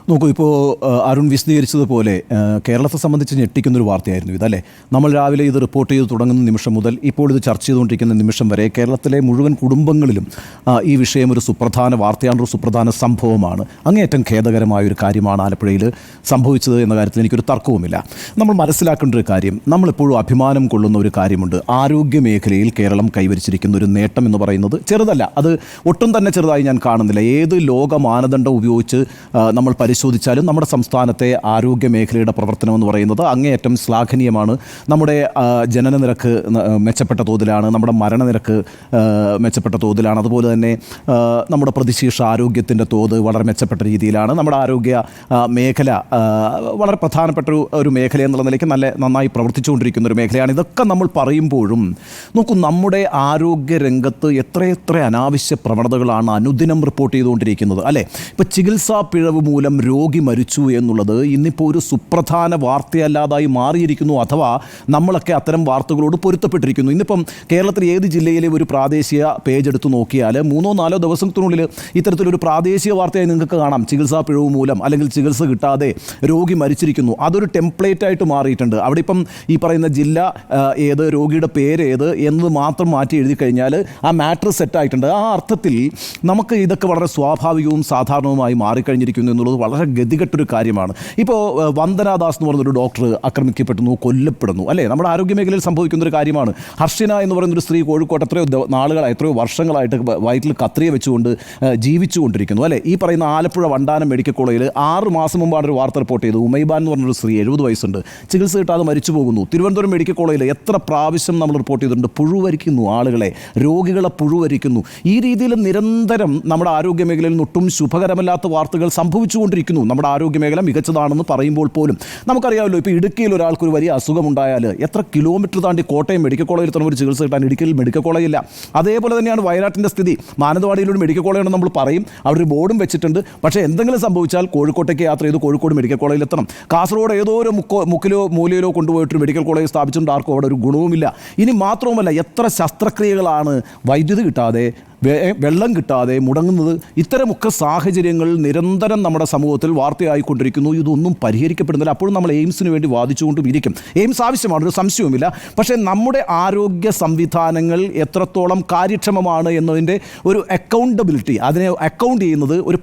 നോക്കൂ, ഇപ്പോൾ അരുൺ വിശദീകരിച്ചതുപോലെ കേരളത്തെ സംബന്ധിച്ച് ഞെട്ടിക്കുന്നൊരു വാർത്തയായിരുന്നു ഇതല്ലേ. നമ്മൾ രാവിലെ ഇത് റിപ്പോർട്ട് ചെയ്ത് തുടങ്ങുന്ന നിമിഷം മുതൽ ഇപ്പോൾ ഇത് ചർച്ച ചെയ്തുകൊണ്ടിരിക്കുന്ന നിമിഷം വരെ കേരളത്തിലെ മുഴുവൻ കുടുംബങ്ങളിലും ഈ വിഷയം ഒരു സുപ്രധാന വാർത്തയാണ്, ഒരു സുപ്രധാന സംഭവമാണ്. അങ്ങേയറ്റം ഖേദകരമായൊരു കാര്യമാണ് ആലപ്പുഴയിൽ സംഭവിച്ചത് എന്ന കാര്യത്തിൽ എനിക്കൊരു തർക്കവുമില്ല. നമ്മൾ മനസ്സിലാക്കേണ്ട ഒരു കാര്യം, നമ്മളിപ്പോഴും അഭിമാനം കൊള്ളുന്ന ഒരു കാര്യമുണ്ട്. ആരോഗ്യ മേഖലയിൽ കേരളം കൈവരിച്ചിരിക്കുന്ന ഒരു നേട്ടം എന്ന് പറയുന്നത് ചെറുതല്ല. അത് ഒട്ടും തന്നെ ചെറുതായി ഞാൻ കാണുന്നില്ല. ഏത് ലോക മാനദണ്ഡം ഉപയോഗിച്ച് നമ്മൾ പരിശോധിച്ചാലും നമ്മുടെ സംസ്ഥാനത്തെ ആരോഗ്യ മേഖലയുടെ പ്രവർത്തനം എന്ന് പറയുന്നത് അങ്ങേയറ്റം ശ്ലാഘനീയമാണ്. നമ്മുടെ ജനന നിരക്ക് മെച്ചപ്പെട്ട തോതിലാണ്, നമ്മുടെ മരണനിരക്ക് മെച്ചപ്പെട്ട തോതിലാണ്, അതുപോലെ തന്നെ നമ്മുടെ പ്രതിശീർഷ ആരോഗ്യത്തിൻ്റെ തോത് വളരെ മെച്ചപ്പെട്ട രീതിയിലാണ്. നമ്മുടെ ആരോഗ്യ മേഖല വളരെ പ്രധാനപ്പെട്ട ഒരു മേഖല എന്നുള്ള നിലയ്ക്ക് നന്നായി പ്രവർത്തിച്ചുകൊണ്ടിരിക്കുന്ന ഒരു മേഖലയാണ്. ഇതൊക്കെ നമ്മൾ പറയുമ്പോഴും നോക്കൂ, നമ്മുടെ ആരോഗ്യ രംഗത്ത് എത്രയെത്ര അനാവശ്യ പ്രവണതകളാണ് അനുദിനം റിപ്പോർട്ട് ചെയ്തുകൊണ്ടിരിക്കുന്നത് അല്ലേ. ഇപ്പോൾ ചികിത്സാ പിഴവ് മൂലം രോഗി മരിച്ചു എന്നുള്ളത് ഇന്നിപ്പോൾ ഒരു സുപ്രധാന വാർത്തയല്ലാതായി മാറിയിരിക്കുന്നു. അഥവാ നമ്മളൊക്കെ അത്തരം വാർത്തകളോട് പൊരുത്തപ്പെട്ടിരിക്കുന്നു. ഇന്നിപ്പം കേരളത്തിൽ ഏത് ജില്ലയിലെ ഒരു പ്രാദേശിക പേജ് എടുത്ത് നോക്കിയാൽ 3-4 ദിവസത്തിനുള്ളിൽ ഇത്തരത്തിലൊരു പ്രാദേശിക വാർത്തയായി നിങ്ങൾക്ക് കാണാം. ചികിത്സാ പിഴവ് മൂലം അല്ലെങ്കിൽ ചികിത്സ കിട്ടാതെ രോഗി മരിച്ചിരിക്കുന്നു. അതൊരു ടെംപ്ലേറ്റ് ആയിട്ട് മാറിയിട്ടുണ്ട്. അവിടെ ഇപ്പം ഈ പറയുന്ന ജില്ല ഏത്, രോഗിയുടെ പേര് ഏത് എന്നത് മാത്രം മാറ്റി എഴുതി കഴിഞ്ഞാൽ ആ മാറ്റർ സെറ്റായിട്ടുണ്ട്. ആ അർത്ഥത്തിൽ നമുക്ക് ഇതൊക്കെ വളരെ സ്വാഭാവികവും സാധാരണവുമായി മാറിക്കഴിഞ്ഞിരിക്കുന്നു എന്നുള്ളത് വളരെ ഗതികെട്ടൊരു കാര്യമാണ്. ഇപ്പോൾ വന്ദനാദാസ് എന്ന് പറയുന്നൊരു ഡോക്ടർ ആക്രമിക്കപ്പെടുന്നു, കൊല്ലപ്പെടുന്നു അല്ലേ. നമ്മുടെ ആരോഗ്യ മേഖലയിൽ സംഭവിക്കുന്നൊരു കാര്യമാണ്. ഹർഷിന എന്ന് പറയുന്നൊരു സ്ത്രീ കോഴിക്കോട്ട് എത്രയോ വർഷങ്ങളായിട്ട് വയറ്റിൽ കത്രിയ വെച്ചുകൊണ്ട് ജീവിച്ചുകൊണ്ടിരിക്കുന്നു അല്ലേ. ഈ പറയുന്ന ആലപ്പുഴ വണ്ടാനം മെഡിക്കൽ കോളേജിൽ 6 മാസം മുമ്പാണ് ഒരു വാർത്ത റിപ്പോർട്ട് ചെയ്തത്. ഉമൈബാൻ എന്ന് പറഞ്ഞൊരു സ്ത്രീ 70 വയസ്സുണ്ട്, ചികിത്സ കിട്ടാതെ മരിച്ചു പോകുന്നു. തിരുവനന്തപുരം മെഡിക്കൽ കോളേജിൽ എത്ര പ്രാവശ്യം നമ്മൾ റിപ്പോർട്ട് ചെയ്തിട്ടുണ്ട്. പുഴുവരിക്കുന്നു ആളുകളെ, രോഗികളെ പുഴുവരിക്കുന്നു. ഈ രീതിയിൽ നിരന്തരം നമ്മുടെ ആരോഗ്യ മേഖലയിൽ ഒട്ടും ശുഭകരമല്ലാത്ത വാർത്തകൾ സംഭവിച്ചുകൊണ്ടിരിക്കുന്നു. നമ്മുടെ ആരോഗ്യ മേഖല മികച്ചതാണെന്ന് പറയുമ്പോൾ പോലും നമുക്കറിയാമല്ലോ, ഇപ്പോൾ ഇടുക്കിയിൽ ഒരാൾക്കൊരു വലിയ അസുഖമുണ്ടായാൽ എത്ര കിലോമീറ്റർ താണ്ടി കോട്ടയം മെഡിക്കൽ കോളേജിൽ തന്നെ ഒരു ചികിത്സ കിട്ടാൻ ഇടുക്കിയിൽ മെഡിക്കൽ കോളേജില്ല. അതേപോലെ തന്നെയാണ് വയനാട്ടിൻ്റെ സ്ഥിതി. മാനന്തവാടിയിലൊരു മെഡിക്കൽ കോളേജാണ് നമ്മൾ പറയും, അവിടെ ഒരു ബോർഡും വെച്ചിട്ടുണ്ട്. പക്ഷേ എന്തെങ്കിലും സംഭവിച്ചാൽ കോഴിക്കോട്ടേക്ക് യാത്ര ചെയ്ത് കോഴിക്കോട് മെഡിക്കൽ കോളേജിൽ എത്തണം. കാസർഗോഡ് ഏതോ ഒരു മുക്കിലോ മൂലയിലോ കൊണ്ടുപോയിട്ടൊരു മെഡിക്കൽ കോളേജ് സ്ഥാപിച്ചിട്ടുണ്ട്. ആർക്കും അവിടെ ഒരു ഗുണവുമില്ല. ഇനി മാത്രവുമല്ല, എത്ര ശസ്ത്രക്രിയകളാണ് വൈദ്യുതി കിട്ടാതെ, വെള്ളം കിട്ടാതെ മുടങ്ങുന്നത്. ഇത്തരമൊക്കെ സാഹചര്യങ്ങൾ നിരന്തരം നമ്മുടെ സമൂഹത്തിൽ വാർത്തയായിക്കൊണ്ടിരിക്കുന്നു. ഇതൊന്നും പരിഹരിക്കപ്പെടുന്നില്ല. അപ്പോഴും നമ്മൾ എയിംസിന് വേണ്ടി വാദിച്ചുകൊണ്ടും ഇരിക്കും. എയിംസ് ആവശ്യമാണ്, ഒരു സംശയവുമില്ല. പക്ഷേ നമ്മുടെ ആരോഗ്യ സംവിധാനങ്ങൾ എത്രത്തോളം കാര്യക്ഷമമാണ് എന്നതിൻ്റെ ഒരു അക്കൗണ്ടബിലിറ്റി, അതിനെ അക്കൗണ്ട് ചെയ്യുന്നത് ഒരു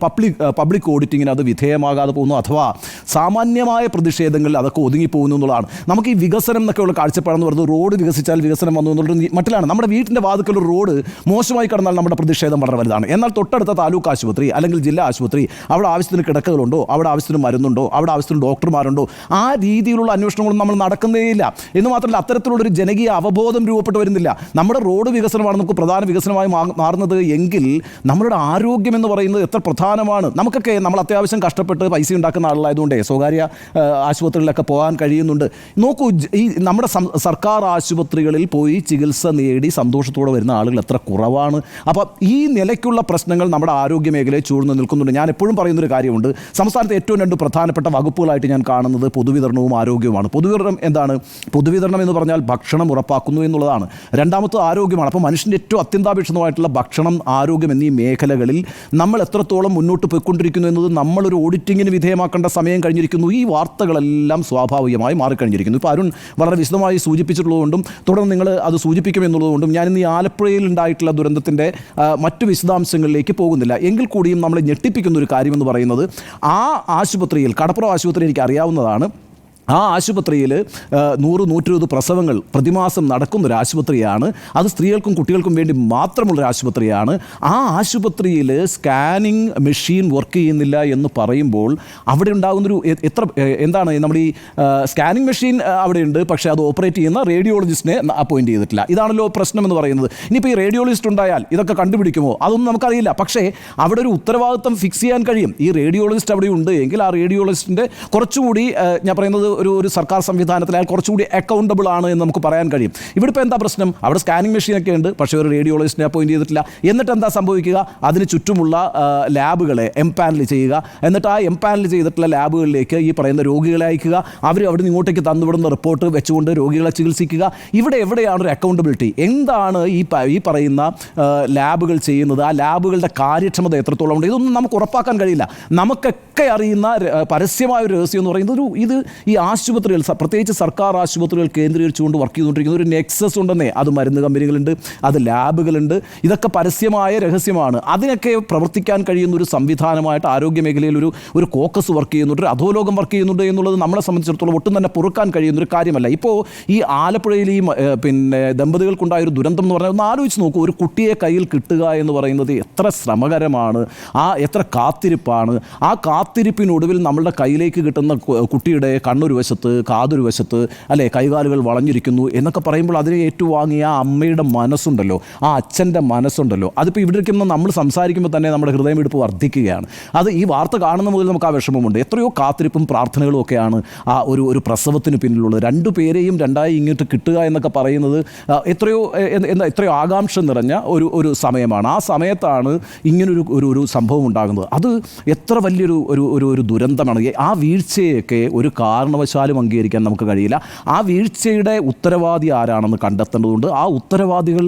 പബ്ലിക് ഓഡിറ്റിങ്ങിന് അത് വിധേയമാകാതെ പോകുന്നു. അഥവാ സാമാന്യമായ പ്രതിഷേധങ്ങളിൽ അതൊക്കെ ഒതുങ്ങിപ്പോകുന്നു എന്നുള്ളതാണ്. നമുക്ക് ഈ വികസനം എന്നൊക്കെയുള്ള കാഴ്ചപ്പാടെന്ന് പറയുന്നത് റോഡ് വികസിച്ചാൽ വികസനം വന്നു എന്നുള്ളത് മറ്റിലാണ്. നമ്മുടെ വീട്ടിൻ്റെ വാതിക്കൽ ഒരു റോഡ് മോശമായി കിടന്നാൽ നമ്മുടെ പ്രതിഷേധം വളരെ വലുതാണ്. എന്നാൽ തൊട്ടടുത്ത താലൂക്ക് ആശുപത്രി അല്ലെങ്കിൽ ജില്ലാ ആശുപത്രി, അവിടെ ആവശ്യത്തിന് കിടക്കകളുണ്ടോ, അവിടെ ആവശ്യത്തിന് മരുന്നുണ്ടോ, അവിടെ ആവശ്യത്തിന് ഡോക്ടർമാരുണ്ടോ, ആ രീതിയിലുള്ള അന്വേഷണങ്ങളും നമ്മൾ നടക്കുന്നേയില്ല. എന്ന് മാത്രമല്ല, അത്തരത്തിലുള്ളൊരു ജനകീയ അവബോധം രൂപപ്പെട്ട് വരുന്നില്ല. നമ്മുടെ റോഡ് വികസനമാണ് നമുക്ക് പ്രധാന വികസനമായി മാറുന്നത് എങ്കിൽ നമ്മളുടെ ആരോഗ്യം എന്ന് പറയുന്നത് എത്ര പ്രധാനമാണ്. നമുക്കൊക്കെ നമ്മൾ അത്യാവശ്യം കഷ്ടപ്പെട്ട് പൈസ ഉണ്ടാക്കുന്ന ആളുകളായതുകൊണ്ട് സ്വകാര്യ ആശുപത്രികളിലൊക്കെ പോകാൻ കഴിയുന്നുണ്ട്. നോക്കൂ, ഈ നമ്മുടെ സർക്കാർ ആശുപത്രികളിൽ പോയി ചികിത്സ നേടി സന്തോഷത്തോടെ വരുന്ന ആളുകൾ എത്ര കുറവാണ്. അപ്പോൾ ഈ നിലയ്ക്കുള്ള പ്രശ്നങ്ങൾ നമ്മുടെ ആരോഗ്യ മേഖലയെ ചൂഴ്ന്നു നിൽക്കുന്നുണ്ട്. ഞാൻ എപ്പോഴും പറയുന്നൊരു കാര്യമുണ്ട്, സംസ്ഥാനത്തെ ഏറ്റവും 2 പ്രധാനപ്പെട്ട വകുപ്പുകളായിട്ട് ഞാൻ കാണുന്നത് പൊതുവിതരണവും ആരോഗ്യവുമാണ്. പൊതുവിതരണം എന്താണ്? പൊതുവിതരണം എന്ന് പറഞ്ഞാൽ ഭക്ഷണം ഉറപ്പാക്കുന്നു എന്നുള്ളതാണ്. രണ്ടാമത്തെ ആരോഗ്യമാണ്. അപ്പോൾ മനുഷ്യൻ്റെ ഏറ്റവും അത്യന്താപേക്ഷിതമായിട്ടുള്ള ഭക്ഷണം, ആരോഗ്യം എന്നീ മേഖലകളിൽ നമ്മൾ എത്രത്തോളം മുന്നോട്ട് പോയിക്കൊണ്ടിരിക്കുന്നു എന്നത് നമ്മളൊരു ഓഡിറ്റിങ്ങിന് വിധേയമാക്കേണ്ട സമയം കഴിഞ്ഞിരിക്കുന്നു. ഈ വാർത്തകളെല്ലാം സ്വാഭാവികമായി മാറിക്കഴിഞ്ഞിരിക്കുന്നു. ഇപ്പോൾ അരുൺ വളരെ വിശദമായി സൂചിപ്പിച്ചിട്ടുള്ളതുകൊണ്ടും തുടർന്ന് നിങ്ങൾ അത് സൂചിപ്പിക്കുമെന്നുള്ളതുകൊണ്ടും ഞാനിന്ന് ഈ ആലപ്പുഴയിൽ ഉണ്ടായിട്ടുള്ള ദുരന്തത്തിൻ്റെ മറ്റു വിശദാംശങ്ങളിലേക്ക് പോകുന്നില്ല. എങ്കിൽ കൂടിയും നമ്മളെ ഞെട്ടിപ്പിക്കുന്ന ഒരു കാര്യമെന്ന് പറയുന്നത്, ആ ആശുപത്രിയിൽ, കടപ്പുറം ആശുപത്രി എനിക്ക് അറിയാവുന്നതാണ്, ആ ആശുപത്രിയിൽ 100-120 പ്രസവങ്ങൾ പ്രതിമാസം നടക്കുന്നൊരു ആശുപത്രിയാണ്. അത് സ്ത്രീകൾക്കും കുട്ടികൾക്കും വേണ്ടി മാത്രമുള്ളൊരു ആശുപത്രിയാണ്. ആ ആശുപത്രിയിൽ സ്കാനിങ് മെഷീൻ വർക്ക് ചെയ്യുന്നില്ല എന്ന് പറയുമ്പോൾ അവിടെ ഉണ്ടാകുന്നൊരു എന്താണ്, നമ്മുടെ ഈ സ്കാനിങ് മെഷീൻ അവിടെയുണ്ട്, പക്ഷേ അത് ഓപ്പറേറ്റ് ചെയ്യുന്ന റേഡിയോളജിസ്റ്റിനെ അപ്പോയിൻറ്റ് ചെയ്തിട്ടില്ല. ഇതാണല്ലോ പ്രശ്നം എന്ന് പറയുന്നത്. ഇനിയിപ്പോൾ ഈ റേഡിയോളജിസ്റ്റ് ഉണ്ടായാൽ ഇതൊക്കെ കണ്ടുപിടിക്കുമോ? അതൊന്നും നമുക്കറിയില്ല. പക്ഷേ അവിടെ ഒരു ഉത്തരവാദിത്വം ഫിക്സ് ചെയ്യാൻ കഴിയും. ഈ റേഡിയോളജിസ്റ്റ് അവിടെ ഉണ്ട് എങ്കിൽ ആ റേഡിയോളജിസ്റ്റിൻ്റെ കുറച്ചുകൂടി, ഞാൻ പറയുന്നത് ഒരു സർക്കാർ സംവിധാനത്തിൽ അയാൾ കുറച്ചുകൂടി അക്കൗണ്ടബിൾ ആണ് എന്ന് നമുക്ക് പറയാൻ കഴിയും. ഇവിടെ ഇപ്പോൾ എന്താ പ്രശ്നം? അവിടെ സ്കാനിങ് മെഷീനൊക്കെ ഉണ്ട്, പക്ഷേ ഒരു റേഡിയോളജിസ്റ്റിനെ അപ്പോയിൻറ്റ് ചെയ്തിട്ടില്ല. എന്നിട്ട് എന്താ സംഭവിക്കുക? അതിന് ചുറ്റുമുള്ള ലാബുകളെ എംപാനൽ ചെയ്യുക, എന്നിട്ട് ആ എംപാനൽ ചെയ്തിട്ടുള്ള ലാബുകളിലേക്ക് ഈ പറയുന്ന രോഗികളെ അയക്കുക, അവർ അവിടെ നിന്ന് ഇങ്ങോട്ടേക്ക് തന്നുവിടുന്ന റിപ്പോർട്ട് വെച്ചുകൊണ്ട് രോഗികളെ ചികിത്സിക്കുക. ഇവിടെ എവിടെയാണ് ഒരു അക്കൗണ്ടബിലിറ്റി? എന്താണ് ഈ പറയുന്ന ലാബുകൾ ചെയ്യുന്നത്? ആ ലാബുകളുടെ കാര്യക്ഷമത എത്രത്തോളം ഉണ്ട്? ഇതൊന്നും നമുക്ക് ഉറപ്പാക്കാൻ കഴിയില്ല. നമുക്കൊക്കെ അറിയുന്ന പരസ്യമായ ഒരു രഹസ്യം എന്ന് പറയുന്നത് ഇത് ഈ ആശുപത്രികൾ, പ്രത്യേകിച്ച് സർക്കാർ ആശുപത്രികൾ കേന്ദ്രീകരിച്ചുകൊണ്ട് വർക്ക് ചെയ്തുകൊണ്ടിരിക്കുന്ന ഒരു നെക്സസ് ഉണ്ടെന്നേ. അത് മരുന്ന് കമ്പനികളുണ്ട്, അത് ലാബുകളുണ്ട്, ഇതൊക്കെ പരസ്യമായ രഹസ്യമാണ്. അതിനൊക്കെ പ്രവർത്തിക്കാൻ കഴിയുന്ന ഒരു സംവിധാനമായിട്ട് ആരോഗ്യ മേഖലയിൽ ഒരു കോക്കസ് വർക്ക് ചെയ്യുന്നുണ്ട്, ഒരു അധോലോകം വർക്ക് ചെയ്യുന്നുണ്ട് എന്നുള്ളത് നമ്മളെ സംബന്ധിച്ചിടത്തോളം ഒട്ടും തന്നെ പൊറുക്കാൻ കഴിയുന്നൊരു കാര്യമല്ല. ഇപ്പോൾ ഈ ആലപ്പുഴയിൽ ഈ ദമ്പതികൾക്കുണ്ടായ ഒരു ദുരന്തം എന്ന് പറഞ്ഞാൽ ഒന്ന് ആലോചിച്ച് നോക്കൂ. ഒരു കുട്ടിയെ കയ്യിൽ കിട്ടുക എന്ന് പറയുന്നത് എത്ര ശ്രമകരമാണ്, എത്ര കാത്തിരിപ്പാണ്. ആ കാത്തിരിപ്പിനൊടുവിൽ നമ്മളുടെ കയ്യിലേക്ക് കിട്ടുന്ന കുട്ടിയുടെ കണ്ണൊരു വശത്ത്, കാതൊരു വശത്ത്, അല്ലേ, കൈകാലുകൾ വളഞ്ഞിരിക്കുന്നു എന്നൊക്കെ പറയുമ്പോൾ അതിനെ ഏറ്റുവാങ്ങിയ ആ അമ്മയുടെ മനസ്സുണ്ടല്ലോ, ആ അച്ഛൻ്റെ മനസ്സുണ്ടല്ലോ, അതിപ്പോൾ ഇവിടെ ഇരിക്കുന്ന നമ്മൾ സംസാരിക്കുമ്പോൾ തന്നെ നമ്മുടെ ഹൃദയമിടിപ്പ് വർദ്ധിക്കുകയാണ്. അത് ഈ വാർത്ത കാണുന്ന മുതൽ നമുക്ക് ആ വിഷമമുണ്ട്. എത്രയോ കാത്തിരിപ്പും പ്രാർത്ഥനകളും ഒക്കെയാണ് ആ ഒരു പ്രസവത്തിന് പിന്നിലുള്ളത്. രണ്ടുപേരെയും രണ്ടായി ഇങ്ങോട്ട് കിട്ടുക എന്നൊക്കെ പറയുന്നത് എത്രയോ ആകാംക്ഷ നിറഞ്ഞ ഒരു സമയമാണ്. ആ സമയത്താണ് ഇങ്ങനൊരു സംഭവം ഉണ്ടാകുന്നത്. അത് എത്ര വലിയൊരു ദുരന്തമാണ്. ആ വീഴ്ചയൊക്കെ ഒരു കാരണവശാലും അംഗീകരിക്കാൻ നമുക്ക് കഴിയില്ല. ആ വീഴ്ചയുടെ ഉത്തരവാദി ആരാണെന്ന് കണ്ടെത്തേണ്ടതുണ്ട്. ആ ഉത്തരവാദികൾ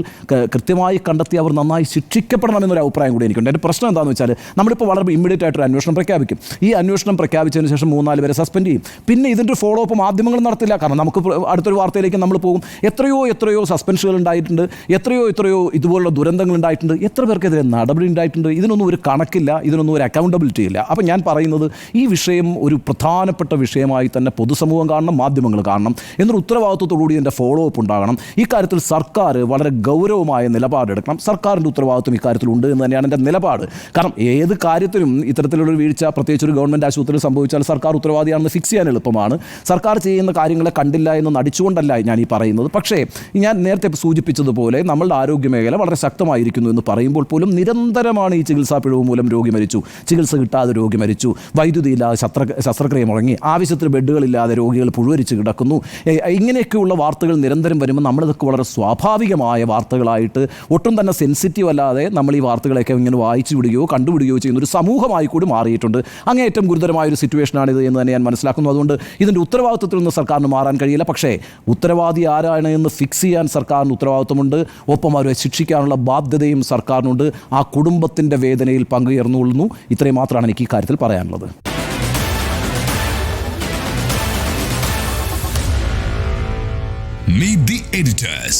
കൃത്യമായി കണ്ടെത്തി അവർ നന്നായി ശിക്ഷിക്കപ്പെടണമെന്നൊരു അഭിപ്രായം കൂടി എനിക്കുണ്ട്. എൻ്റെ പ്രശ്നം എന്താണെന്ന് വെച്ചാൽ നമ്മളിപ്പോൾ വളരെ ഇമ്മീഡിയറ്റ് ആയിട്ടൊരു അന്വേഷണം പ്രഖ്യാപിക്കും. ഈ അന്വേഷണം പ്രഖ്യാപിച്ചതിന് ശേഷം 3-4 പേരെ സസ്പെൻഡ് ചെയ്യും. പിന്നെ ഇതിൻ്റെ ഫോളോ അപ്പ് മാധ്യമങ്ങൾ നടത്തില്ല. കാരണം നമുക്ക് അടുത്തൊരു വാർത്തയിലേക്ക് നമ്മൾ പോകും. എത്രയോ സസ്പെൻഷനുകൾ ഉണ്ടായിട്ടുണ്ട്, എത്രയോ ഇതുപോലുള്ള ദുരന്തങ്ങൾ ഉണ്ടായിട്ടുണ്ട്, എത്ര പേർക്കെതിരെ നടപടി ഉണ്ടായിട്ടുണ്ട്. ഇതിനൊന്നും ഒരു കണക്കില്ല, ഇതിനൊന്നും ഒരു അക്കൗണ്ടബിലിറ്റി ഇല്ല. അപ്പം ഞാൻ പറയുന്നത് ഈ വിഷയം ഒരു പ്രധാനപ്പെട്ട വിഷയമായി തന്നെ പൊതുസമൂഹം കാണണം, മാധ്യമങ്ങൾ കാണണം, എന്നൊരു ഉത്തരവാദിത്വത്തോടുകൂടി ഇതിൻ്റെ ഫോളോ അപ്പ് ഉണ്ടാകണം. ഇക്കാര്യത്തിൽ സർക്കാർ വളരെ ഗൗരവമായ നിലപാടെടുക്കണം. സർക്കാരിൻ്റെ ഉത്തരവാദിത്വം ഇക്കാര്യത്തിലുണ്ട് എന്ന് തന്നെയാണ് എൻ്റെ നിലപാട്. കാരണം ഏത് കാര്യത്തിലും ഇത്തരത്തിലുള്ളൊരു വീഴ്ച, പ്രത്യേകിച്ച് ഒരു ഗവൺമെൻറ് ആശുപത്രിയിൽ സംഭവിച്ചാൽ സർക്കാർ ഉത്തരവാദിയാണെന്ന് ഫിക്സ് ചെയ്യാൻ എളുപ്പമാണ്. സർക്കാർ ചെയ്യുന്ന കാര്യങ്ങളെ കണ്ടില്ല എന്ന് നടിച്ചുകൊണ്ടല്ല ഞാൻ ഈ പറയുന്നത്. പക്ഷേ ഞാൻ നേരത്തെ സൂചിപ്പിച്ചതുപോലെ നമ്മളുടെ ആരോഗ്യ മേഖല വളരെ ശക്തമായിരിക്കുന്നു എന്ന് പറയുമ്പോൾ പോലും നിരന്തരമാണ് ഈ ചികിത്സാ പിഴവ് മൂലം രോഗി മരിച്ചു, ചികിത്സ കിട്ടാതെ രോഗി മരിച്ചു, വൈദ്യുതി ഇല്ലാതെ ശസ്ത്രക്രിയ മുടങ്ങി, ആവശ്യത്തിന് ബെഡുകളില്ലാതെ രോഗികൾ പുഴുവരിച്ച് കിടക്കുന്നു. ഇങ്ങനെയൊക്കെയുള്ള വാർത്തകൾ നിരന്തരം വരുമ്പോൾ നമ്മളിതൊക്കെ വളരെ സ്വാഭാവികമായ വാർത്തകളായിട്ട് ഒട്ടും തന്നെ സെൻസിറ്റീവ് അല്ലാതെ നമ്മൾ ഈ വാർത്തകളൊക്കെ ഇങ്ങനെ വായിച്ചു വിടുകയോ കണ്ടുപിടുകയോ ചെയ്യുന്ന ഒരു സമൂഹമായി കൂടി മാറിയിട്ടുണ്ട്. അങ്ങേയറ്റം ഗുരുതരമായൊരു സിറ്റുവേഷനാണിത് എന്ന് തന്നെ ഞാൻ മനസ്സിലാക്കുന്നു. അതുകൊണ്ട് ഇതിൻ്റെ ഉത്തരവാദിത്വത്തിൽ നിന്ന് സർക്കാരിന് മാറാൻ കഴിയില്ല. പക്ഷേ ഉത്തരവാദി ആരാണ് എന്ന് ഫിക്സ് ചെയ്യാൻ സർക്കാരിന് ഉത്തരവാദിത്വമുണ്ട്. ഒപ്പം അവരെ ശിക്ഷിക്കാനുള്ള ബാധ്യതയും സർക്കാരിനുണ്ട്. ആ കുടുംബത്തിൻ്റെ വേദനയിൽ പങ്കുചേർന്നുകൊള്ളുന്നു. ഇത്രയും മാത്രമാണ് എനിക്ക് ഈ കാര്യത്തിൽ പറയാനുള്ളത്. Meet the editors.